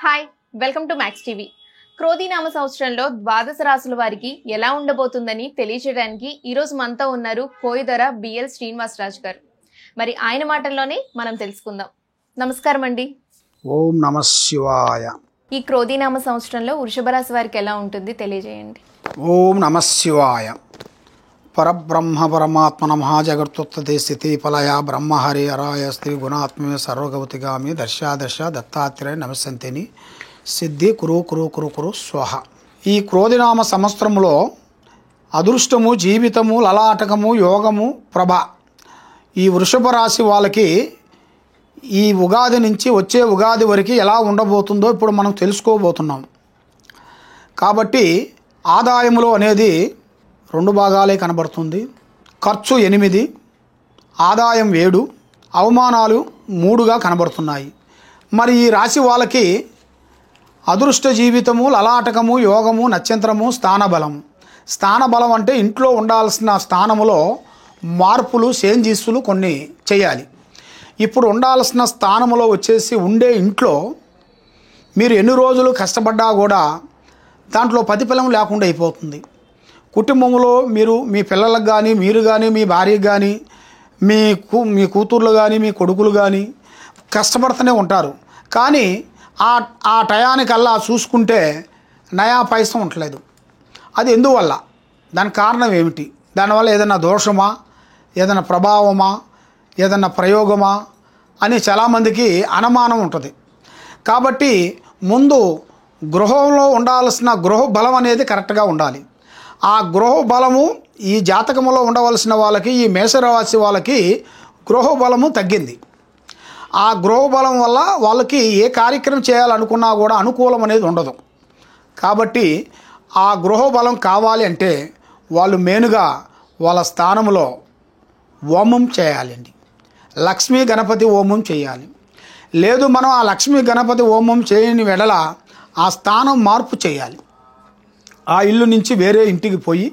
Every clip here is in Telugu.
Hi welcome to max TV. క్రోధినామ సంవత్సరంలో ద్వాదశ రాశుల వారికి ఎలా ఉండబోతుందని తెలియజేయడానికి ఈరోజు మనతో ఉన్నారు కోయిదర బిఎల్ శ్రీనివాసరాజు గారు. మరి ఆయన మాటల్లోనే మనం తెలుసుకుందాం. నమస్కారం అండి. ఓం నమ శివాయ. ఈ క్రోధినామ సంవత్సరంలో వృషభ రాశి వారికి ఎలా ఉంటుంది తెలియజేయండి. ఓం నమ శివాయ. పరబ్రహ్మ పరమాత్మ మహాజగత్తుత్తే స్థితి ఫలయ బ్రహ్మహరి అరాయ స్త్రీ గుణాత్మే సర్వగవతిగామి దర్శ దత్తాత్రేయ నమస్సంతిని సిద్ధి కురు కురు కురు కురు స్వహ. ఈ క్రోధినామ సంవత్సరంలో అదృష్టము, జీవితము, లలాటకము, యోగము, ప్రభ ఈ వృషభ రాశి వాళ్ళకి ఈ ఉగాది నుంచి వచ్చే ఉగాది వరకు ఎలా ఉండబోతుందో ఇప్పుడు మనం తెలుసుకోబోతున్నాం. కాబట్టి ఆదాయములో అనేది 2 భాగాలే కనబడుతుంది. ఖర్చు 8, ఆదాయం 7, అవమానాలు 3గా కనబడుతున్నాయి. మరి ఈ రాశి వాళ్ళకి అదృష్ట జీవితము, లలాటకము, యోగము, నక్షత్రము, స్థానబలము. స్థానబలం అంటే ఇంట్లో ఉండాల్సిన స్థానములో మార్పులు, చేంజెస్లు కొన్ని చేయాలి. ఇప్పుడు ఉండాల్సిన స్థానములో వచ్చేసి ఉండే ఇంట్లో మీరు ఎన్ని రోజులు కష్టపడ్డా కూడా దాంట్లో ప్రతిఫలం లేకుండా అయిపోతుంది. కుటుంబంలో మీరు మీ పిల్లలకు కానీ, మీరు కానీ, మీ భార్యకు కానీ, మీ కూతుర్లు కానీ, మీ కొడుకులు కానీ కష్టపడుతూనే ఉంటారు. కానీ ఆ టయానికల్లా చూసుకుంటే నయా పైసం ఉండలేదు. అది ఎందువల్ల? దానికి కారణం ఏమిటి? దానివల్ల ఏదైనా దోషమా, ఏదైనా ప్రభావమా, ఏదైనా ప్రయోగమా అని చాలామందికి అనుమానం ఉంటుంది. కాబట్టి ముందు గృహంలో ఉండాల్సిన గృహ బలం అనేది కరెక్ట్గా ఉండాలి. ఆ గృహ బలము ఈ జాతకములో ఉండవలసిన వాళ్ళకి, ఈ మేషరాశి వాళ్ళకి గృహ బలము తగ్గింది. ఆ గృహ బలం వల్ల వాళ్ళకి ఏ కార్యక్రమం చేయాలనుకున్నా కూడా అనుకూలం అనేది ఉండదు. కాబట్టి ఆ గృహ బలం కావాలి అంటే వాళ్ళు మెయిన్గా వాళ్ళ స్థానంలో హోమం చేయాలండి. లక్ష్మీ గణపతి హోమం చేయాలి. లేదు మనం ఆ లక్ష్మీ గణపతి హోమం చేయని వెడల ఆ స్థానం మార్పు చేయాలి. ఆ ఇల్లు నుంచి వేరే ఇంటికి పోయి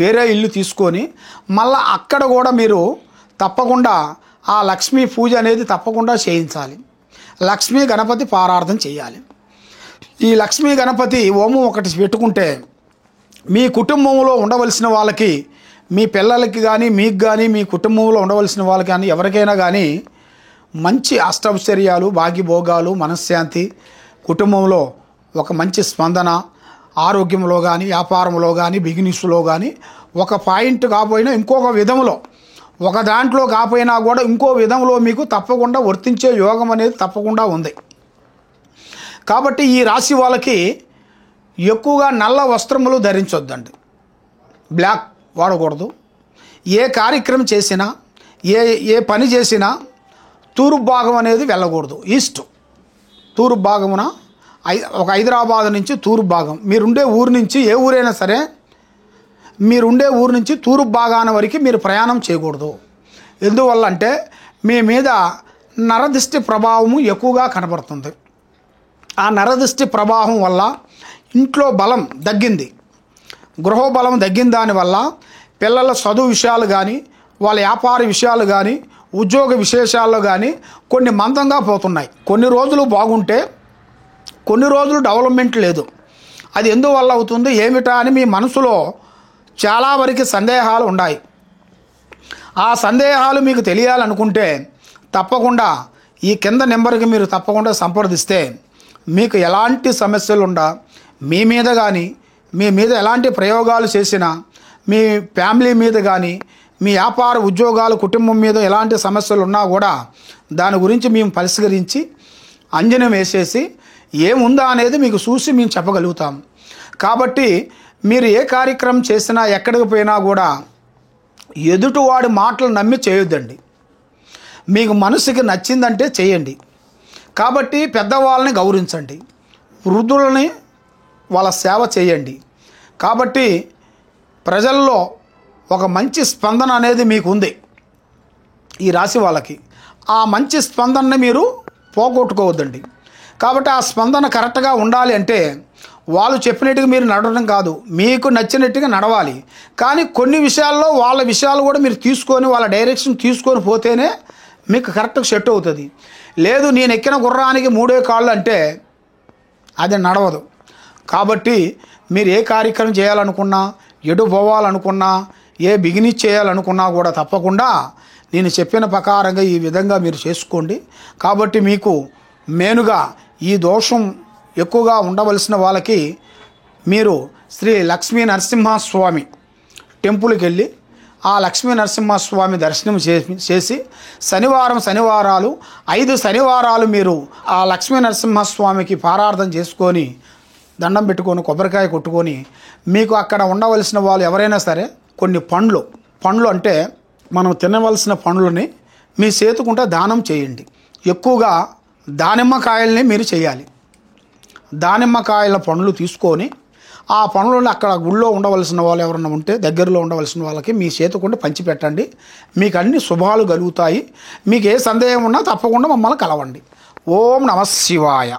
వేరే ఇల్లు తీసుకొని మళ్ళీ అక్కడ కూడా మీరు తప్పకుండా ఆ లక్ష్మీ పూజ అనేది తప్పకుండా చేయించాలి. లక్ష్మీ గణపతి పారార్థన చేయాలి. ఈ లక్ష్మీ గణపతి హోమం ఒకటి పెట్టుకుంటే మీ కుటుంబంలో ఉండవలసిన వాళ్ళకి, మీ పిల్లలకి కానీ, మీకు కానీ, మీ కుటుంబంలో ఉండవలసిన వాళ్ళకి కానీ ఎవరికైనా కానీ మంచి అష్టైశ్వర్యాలు, భాగ్యభోగాలు, మనశ్శాంతి, కుటుంబంలో ఒక మంచి స్పందన, ఆరోగ్యంలో కానీ, వ్యాపారంలో కానీ, బిజినెస్లో కానీ ఒక పాయింట్ కాకపోయినా ఇంకొక విధంలో, ఒక దాంట్లో కాకపోయినా కూడా ఇంకో విధంలో మీకు తప్పకుండా వర్తించే యోగం అనేది తప్పకుండా ఉంది. కాబట్టి ఈ రాశి వాళ్ళకి ఎక్కువగా నల్ల వస్త్రములు ధరించొద్దండి. బ్లాక్ వాడకూడదు. ఏ కార్యక్రమం చేసినా, ఏ పని చేసినా తూర్పు భాగం అనేది వెళ్ళకూడదు. ఈస్ట్ తూర్పు భాగమున ఒక హైదరాబాద్ నుంచి తూర్పు భాగం, మీరుండే ఊరు నుంచి, ఏ ఊరైనా సరే మీరుండే ఊరు నుంచి తూర్పు భాగాన వరకు మీరు ప్రయాణం చేయకూడదు. ఎందువల్ల అంటే మీ మీద నరదృష్టి ప్రభావము ఎక్కువగా కనబడుతుంది. ఆ నరదృష్టి ప్రభావం వల్ల ఇంట్లో బలం తగ్గింది, గృహ బలం తగ్గిన దానివల్ల పిల్లల చదువు విషయాలు కానీ, వాళ్ళ వ్యాపార విషయాలు కానీ, ఉద్యోగ విశేషాల్లో కానీ కొన్ని మందంగా పోతున్నాయి. కొన్ని రోజులు బాగుంటే కొన్ని రోజులు డెవలప్మెంట్ లేదు. అది ఎందువల్ల అవుతుంది ఏమిటా అని మీ మనసులో చాలా వరకు సందేహాలు ఉన్నాయి. ఆ సందేహాలు మీకు తెలియాలనుకుంటే తప్పకుండా ఈ కింద నెంబర్కి మీరు తప్పకుండా సంప్రదిస్తే మీకు ఎలాంటి సమస్యలు ఉండా, మీ మీద కానీ, మీ మీద ఎలాంటి ప్రయోగాలు చేసినా, మీ ఫ్యామిలీ మీద కానీ, మీ వ్యాపార ఉద్యోగాలు, కుటుంబం మీద ఎలాంటి సమస్యలు ఉన్నా కూడా దాని గురించి మేము పరిష్కరించి అంజనం వేసేసి ఏముందా అనేది మీకు చూసి మేము చెప్పగలుగుతాం. కాబట్టి మీరు ఏ కార్యక్రమం చేసినా, ఎక్కడికి పోయినా కూడా ఎదుటివాడి మాటలు నమ్మి చేయొద్దండి. మీకు మనసుకి నచ్చిందంటే చేయండి. కాబట్టి పెద్దవాళ్ళని గౌరవించండి, వృద్ధులని వాళ్ళ సేవ చేయండి. కాబట్టి ప్రజల్లో ఒక మంచి స్పందన అనేది మీకు ఉంది ఈ రాశి వాళ్ళకి. ఆ మంచి స్పందనని మీరు పోగొట్టుకోవద్దండి. కాబట్టి ఆ స్పందన కరెక్ట్గా ఉండాలి అంటే వాళ్ళు చెప్పినట్టుగా మీరు నడవడం కాదు, మీకు నచ్చినట్టుగా నడవాలి. కానీ కొన్ని విషయాల్లో వాళ్ళ విషయాలు కూడా మీరు తీసుకొని, వాళ్ళ డైరెక్షన్ తీసుకొని పోతేనే మీకు కరెక్ట్గా సెట్ అవుతుంది. లేదు నేను ఎక్కిన గుర్రానికి 3 కాళ్ళు అంటే అది నడవదు. కాబట్టి మీరు ఏ కార్యక్రమం చేయాలనుకున్నా, ఎటు పోవాలనుకున్నా, ఏ బిగినిష్ చేయాలనుకున్నా కూడా తప్పకుండా నేను చెప్పిన ప్రకారంగా ఈ విధంగా మీరు చేసుకోండి. కాబట్టి మీకు మెయిన్గా ఈ దోషం ఎక్కువగా ఉండవలసిన వాళ్ళకి మీరు శ్రీ లక్ష్మీ నరసింహస్వామి టెంపుల్కి వెళ్ళి ఆ లక్ష్మీ నరసింహస్వామి దర్శనం చేసి శనివారాలు 5 శనివారాలు మీరు ఆ లక్ష్మీ నరసింహస్వామికి పారార్థన చేసుకొని దండం పెట్టుకొని కొబ్బరికాయ కొట్టుకొని మీకు అక్కడ ఉండవలసిన వాళ్ళు ఎవరైనా సరే కొన్ని పండ్లు అంటే మనం తినవలసిన పండ్లని మీ చేతుకుంటే దానం చేయండి. ఎక్కువగా దానిమ్మకాయల్ని మీరు చేయాలి. దానిమ్మకాయల పండ్లు తీసుకొని ఆ పనులను అక్కడ గుళ్ళో ఉండవలసిన వాళ్ళు ఎవరన్నా ఉంటే దగ్గరలో ఉండవలసిన వాళ్ళకి మీ చేతుకుంటే పంచిపెట్టండి. మీకు అన్ని శుభాలు కలుగుతాయి. మీకు ఏ సందేహం ఉన్నా తప్పకుండా మమ్మల్ని కలవండి. ఓం నమః శివాయ.